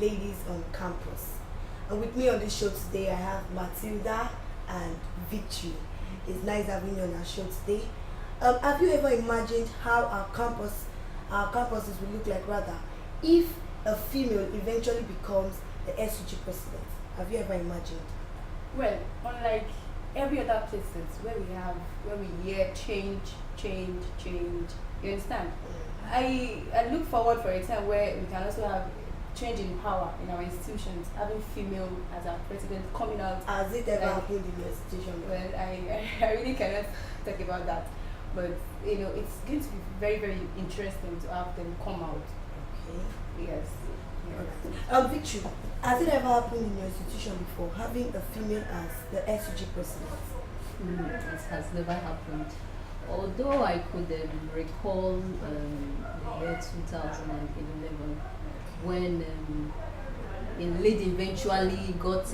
Ladies on Campus. And with me on this show today, I have Matilda and Victory. It's nice having you on our show today. Have you ever imagined how our campuses will look like, rather, if a female eventually becomes the SUG president? Have you ever imagined? Well, unlike every other places where we hear change, you understand? I look forward for a time where we can also have change in power in our institutions, having female as our president coming out. Has it ever happened in your institution? Well, I really cannot talk about that, but it's going to be very, very interesting to have them come out. Okay. Yes. Victory, has it ever happened in your institution before, having a female as the SUG president? It has never happened. Although I could recall the year 2011 when a lady eventually got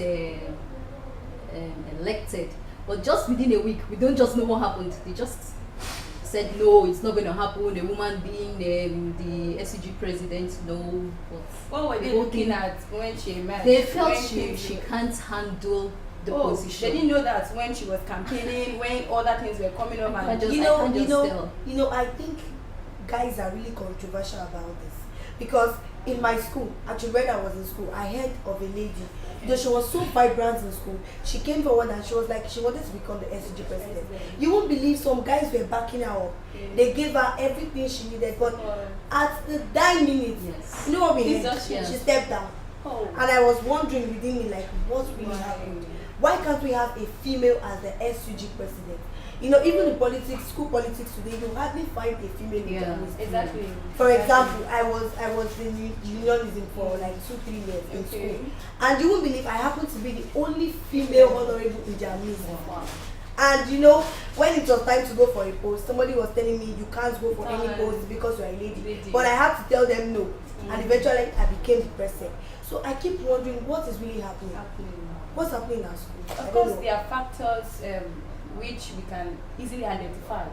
elected, but just within a week, we don't just know what happened. They just said no, it's not going to happen. A woman being the SUG president, no. But what were they looking at when she emerged? They felt she can't handle the position. They didn't know that when she was campaigning, when other things were coming up, and I think guys are really controversial about this, because in my school, actually when I was in school, I heard of a lady. She was so vibrant in school. She came forward and she was like, she wanted to become the SUG president. You won't believe some guys were backing her up. They gave her everything she needed, but at the dying minute, you know what we heard? She stepped down. And I was wondering within me, like, what really happened? Why can't we have a female as the SUG president? Even in politics, school politics today, you hardly find a female leader. Exactly. For example, I was in unionism for like 2-3 years in school, and you won't believe I happened to be the only female honorable in their midst. And when it was time to go for a post, somebody was telling me you can't go for any post because you're a lady. But I had to tell them no, and eventually I became the president. So I keep wondering what is really happening. What's happening in our school? Of course, there are factors which we can easily identify.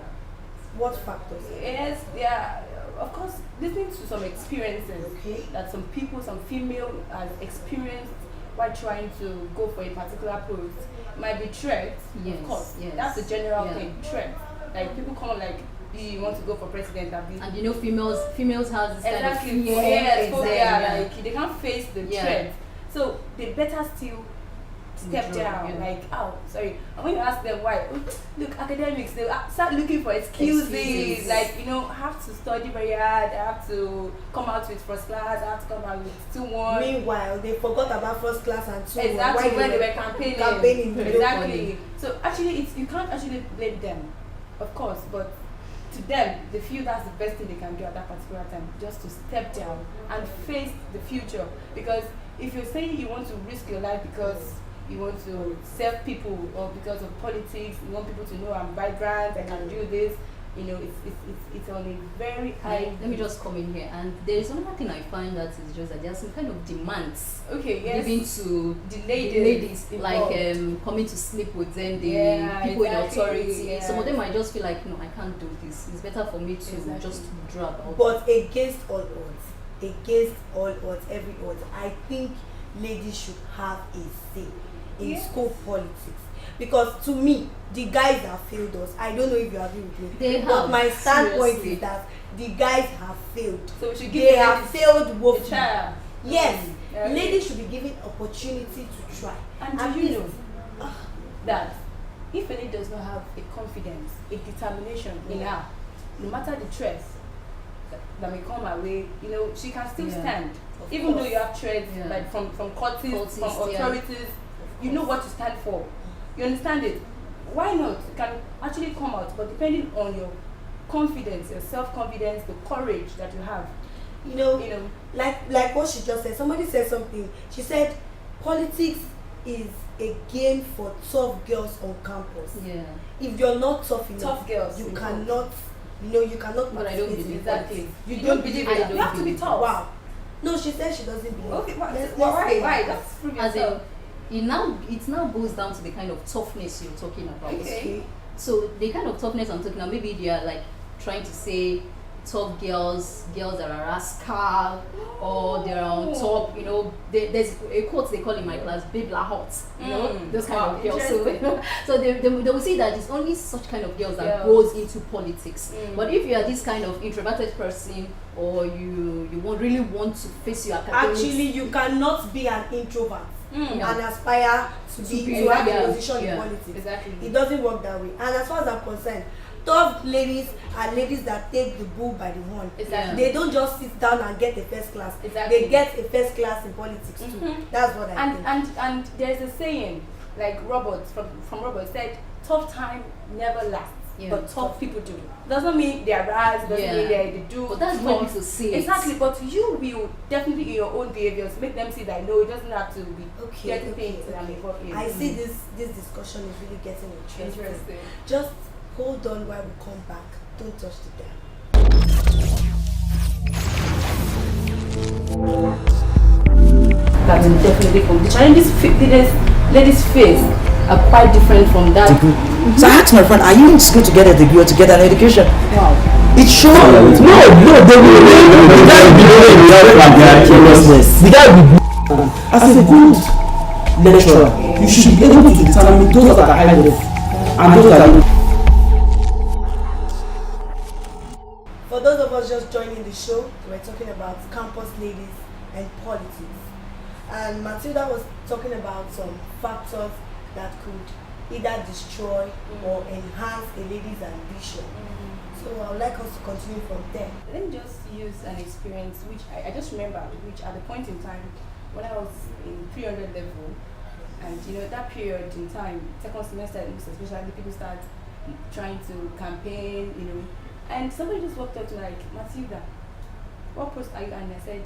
What factors? Yes, yeah. Of course, listening to some experiences that some female has experienced while trying to go for a particular post might be threats. Yes, of course, yes. that's the general thing. Threat. Like people come like, you want to go for president, and females have this kind of fear. Like they can't face the threat, so they better still step down, And when you ask them why, look, academics, they start looking for excuses. Like, have to study very hard, I have to come out with first class, I have to come out with 2-1. Meanwhile, they forgot about first class and 2-1. Exactly, when they were campaigning. Exactly. So actually, you can't actually blame them, of course, but to them, they feel that's the best thing they can do at that particular time, just to step down and face the future. Because if you're saying you want to risk your life because you want to serve people, or because of politics, you want people to know I'm vibrant, I can do this, it's on a very high. Let me just come in here, and there is another thing I find that is just that there are some kind of demands given to the ladies like coming to sleep with them, the people in authority. Some of them might just feel like, no, I can't do this. It's better for me to just drop out. But against all odds, every odds, I think ladies should have a say in school politics, because to me the guys have failed us. I don't know if you agree with me, but my standpoint is that the guys have failed. So we should they have failed woefully. Yes, Okay. Ladies should be given opportunity to try. And do you know that if a lady does not have a confidence, a determination in her, no matter the threats that may come her way, she can still stand. Even though you have threats like from courts, from authorities, you know what to stand for. You understand it? Why not? You can actually come out, but depending on your confidence, your self-confidence, the courage that you have. Like what she just said. Somebody said something. She said, politics is a game for tough girls on campus. Yeah. If you're not tough enough, tough girls, you cannot. You cannot. But I don't believe exactly. You don't believe that. You have to be tough. Wow. No, she said she doesn't believe. Okay, why? That's prove yourself. It now goes down to the kind of toughness you're talking about. Okay. So the kind of toughness I'm talking about, maybe they are like trying to say tough girls that are rascal, or they're on top. You know, there's a quote they call in my class, "Babe la hot." You know, those kind of girls. So they will see that it's only such kind of girls that goes into politics. But if you are this kind of introverted person, or you really want to face your academics, actually you cannot be an introvert and aspire to have a position in politics. Exactly. It doesn't work that way. And as far as I'm concerned, tough ladies are ladies that take the bull by the horn. Exactly. They don't just sit down and get a first class. Exactly. They get a first class in politics too. That's what I think. And there's a saying, like Robert from Robert said, tough time never lasts. But tough people do. Doesn't mean they're ras, doesn't mean they do. But that's what people see. Exactly, but you will definitely in your own behaviors make them see that no, it doesn't have to be getting things that I'm involved in. I see this discussion is really getting interesting. Just hold on while we come back. Don't touch the dial. That will definitely come. The challenges ladies face are quite different from that. So I asked my friend, are you going to get a degree or to get an education? Wow. It shows. No, they will. The guy will be from their carelessness. The guy will be. As a good lecturer, you should be able to determine those that are high level and those that are. For those of us just joining the show, we're talking about campus ladies and politics. And Matilda was talking about some factors that could either destroy or enhance a lady's ambition. So I would like us to continue from there. Let me just use an experience which I just remember, which at the point in time when I was in 300 level, and you know that period in time, second semester especially, people start trying to campaign, you know, and somebody just walked up to me like, Matilda, what post are you? And I said,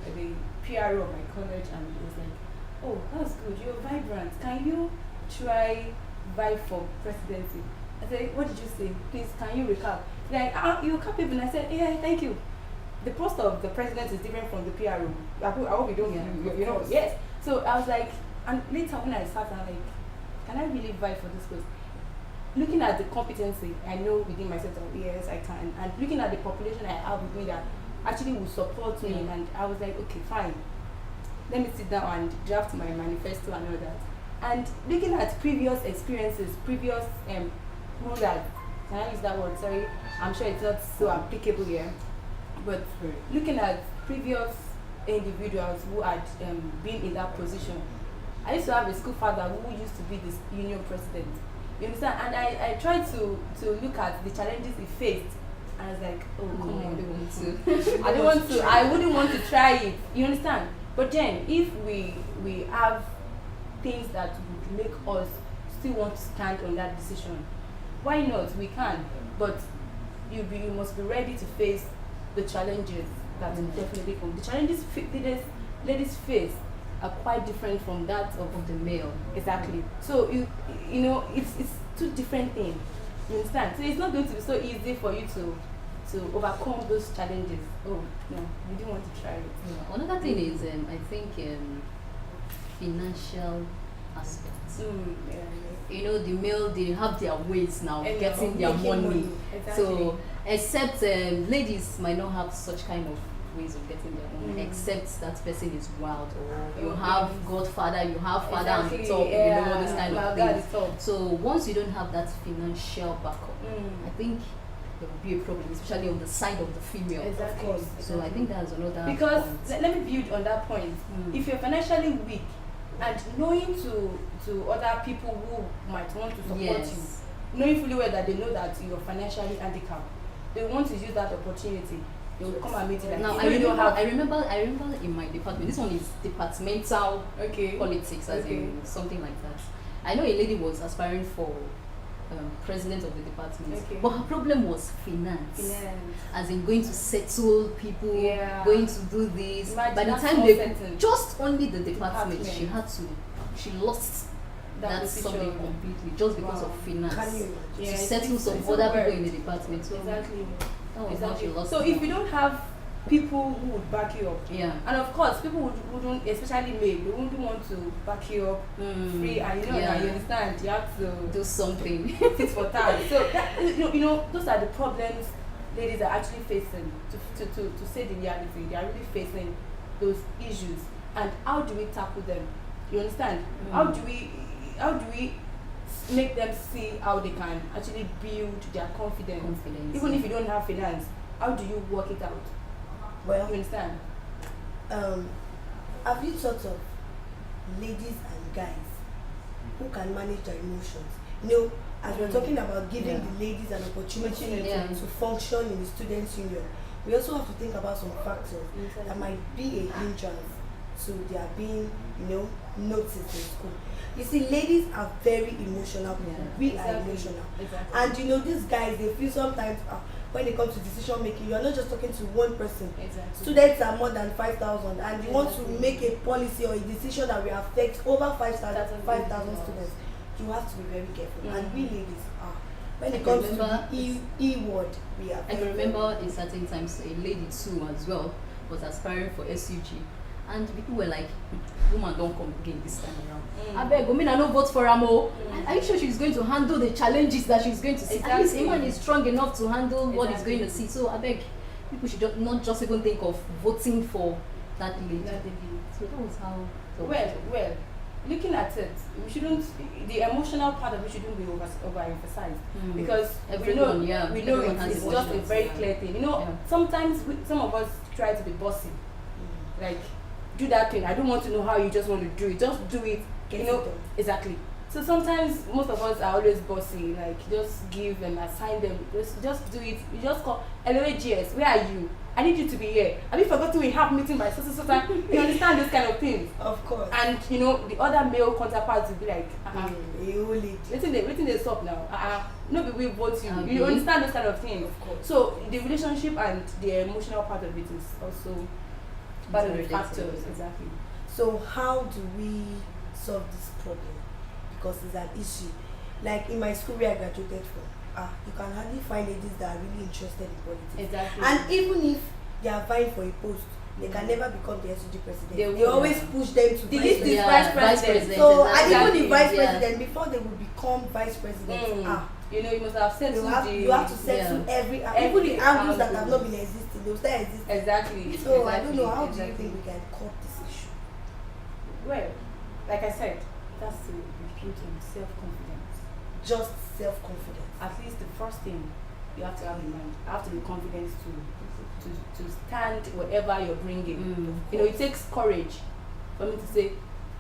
the PRO of my college, and it was like, oh, that's good, you're vibrant, can you try vie for presidency? I said, what did you say? Please, can you recap? Like, you're capable. And I said, yeah, thank you. The post of the president is different from the PRO. I hope you don't, you know, yes. So I was like, and later when I sat, I'm like, can I really vie for this post? Looking at the competency, I know within myself, yes, I can. And looking at the population I have with me that actually will support me, and I was like, okay, fine. Let me sit down and draft my manifesto and all that. And looking at previous experiences, previous that, can I use that word? Sorry, I'm sure it's not so applicable here. But looking at previous individuals who had been in that position, I used to have a school father who used to be this union president. You understand? And I tried to look at the challenges he faced. And I was like, oh, come on, I don't want to. I don't want to. I wouldn't want to try it. You understand? But then, if we have things that would make us still want to stand on that decision, why not? We can. But you must be ready to face the challenges that will definitely come. The challenges ladies face are quite different from that of the male. Exactly. So you know it's two different things. You understand? So it's not going to be so easy for you to overcome those challenges. Oh no, you didn't want to try it. Yeah. Another thing is I think financial aspects. You know, the male, they have their ways now of getting their money. Exactly. So except ladies might not have such kind of ways of getting their money, except that person is wild, or you have godfather, you have father on the top, you know, this kind of thing. So once you don't have that financial backup, I think there will be a problem, especially on the side of the female. Exactly. Of course. So I think that's another because point. let me build on that point. If you're financially weak and knowing to other people who might want to support you, knowing fully well that they know that you're financially handicapped, they want to use that opportunity. They will come and meet you like, now, I remember in my department, this one is departmental politics, as in something like that. I know a lady was aspiring for president of the department, but her problem was finance. As in going to settle people, going to do this. By the time they just only the department, she lost that something completely just because of finance. To settle some other people in the department. So exactly. So if you don't have people who would back you up, and of course people wouldn't, especially men, they wouldn't want to back you up free, and you know, now you understand, you have to do something tit for tat. So that, you know those are the problems ladies are actually facing, to say the reality, they are really facing those issues, and how do we tackle them? You understand? How do we make them see how they can actually build their confidence even if you don't have finance? How do you work it out? Well, you understand? Have you thought of ladies and guys who can manage their emotions? As we're talking about giving the ladies an opportunity to function in the students' union, we also have to think about some factors that might be a hindrance to their being, noticed in school. You see, ladies are very emotional people. We are emotional. And these guys, they feel sometimes when it comes to decision making, you are not just talking to one person. Students are more than 5,000, and you want to make a policy or a decision that will affect over 5,000 students. You have to be very careful. And we ladies are. When it comes to the E word, we are. I can remember in certain times a lady too as well was aspiring for SUG, and people were like, "Woman, don't come again this time around. I beg, I no vote for Amo. Are you sure she's going to handle the challenges that she's going to see? At least Iman is strong enough to handle what he's going to see. So I beg, people should not just even think of voting for that lady." So that was how. Well. Looking at it, we shouldn't. The emotional part of it shouldn't be overemphasized because we know it's just a very clear thing. Sometimes some of us try to be bossy, like do that thing. I don't want to know how you just want to do it. Just do it. Exactly. So sometimes most of us are always bossy, like just give and assign them. Just do it. You just call. Hello, GS. Where are you? I need you to be here. Have you forgotten we have meeting by so time? You understand those kind of things? Of course. And the other male counterparts will be like, waiting they stop now. No, we vote you. You understand those kind of things? Of course. So the relationship and the emotional part of it is also part of the factors. Exactly. So how do we solve this problem? Because it's an issue. Like in my school where I graduated from, you can hardly find ladies that are really interested in politics. Exactly. And even if they are vying for a post, they can never become the SUG president. They always push them to vice president. So and even the vice president, before they will become vice president, you must have settled you have to settle every even the angles that have not been existing, they will start existing. Exactly. So I don't know, how do you think we can curb this issue? Well, like I said, that's to build self-confidence. Just self-confidence. At least the first thing you have to have in mind. You have to be confident to stand whatever you're bringing. It takes courage for me to say,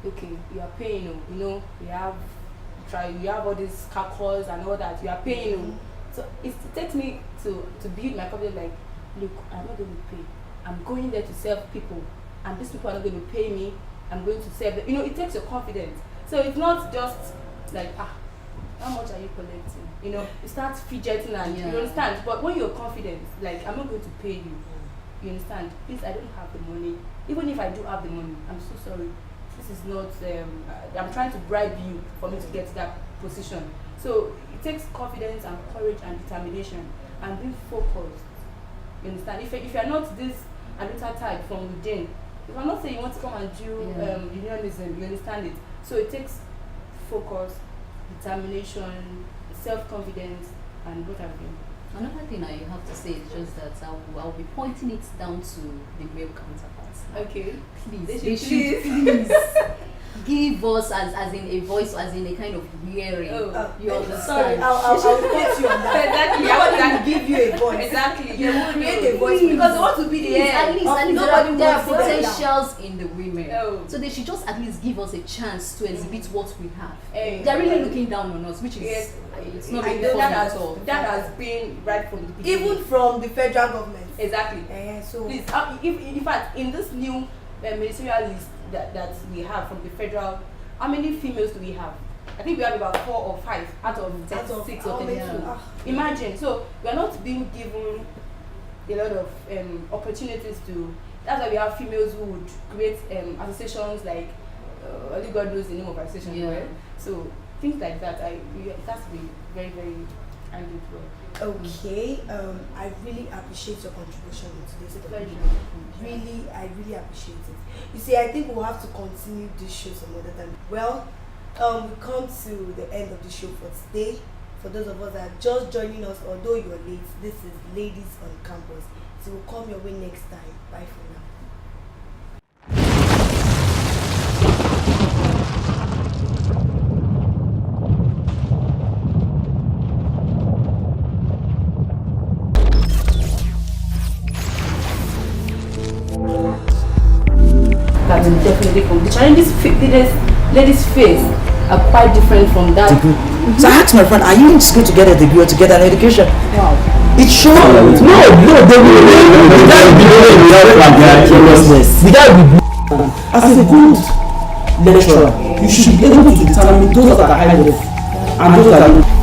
okay, you are paying. You have all these calculs and all that. You are paying. So it takes me to build my confidence. Like, look, I'm not going to pay. I'm going there to serve people, and these people are not going to pay me. I'm going to serve them. It takes your confidence. So it's not just like how much are you collecting? You start fidgeting and you understand. But when you're confident, like, I'm not going to pay you. You understand? Please, I don't have the money. Even if I do have the money, I'm so sorry. This is not. I'm trying to bribe you for me to get to that position. So it takes confidence and courage and determination and being focused. You understand? If you're not this Aluta type from within, if I'm not saying you want to come and do unionism, you understand it. So it takes focus, determination, self-confidence, and what have you. Another thing I have to say is just that I'll be pointing it down to the male counterparts. Okay. Please, they should please give us as in a voice, as in a kind of hearing. You understand? Sorry, I'll get you on that. Exactly. Nobody will give you a voice. Exactly. You will create a voice because they want to be the at least nobody there are wants to sit down. potentials in the women. So they should just at least give us a chance to exhibit what we have. They're really looking down on us, which is it's not really fun at all. That has been right from the beginning. Even from the federal government. Exactly. So please, in fact, in this new ministerial list that we have from the federal, how many females do we have? I think we have about 4 or 5 out of 36 or 32. Imagine. So we are not being given a lot of opportunities to. That's why we have females who would create associations like only God knows the name of association. Right? So things like that, it has to be very, very handled well. Okay, I really appreciate your contribution to this topic. I really appreciate it. You see, I think we'll have to continue this show some other time. Well, we come to the end of the show for today. for those of us that are just joining us, although you're late, this is Ladies on Campus. So we'll come your way next time. Bye for now. That is definitely from the challenges ladies face are quite different from that. So I asked my friend, are you in school to get a degree or to get an education? Wow. It shows. No, they will. The guy will be without carelessness. The guy will be. As a good lecturer, you should be able to determine those that are high level and those that are low.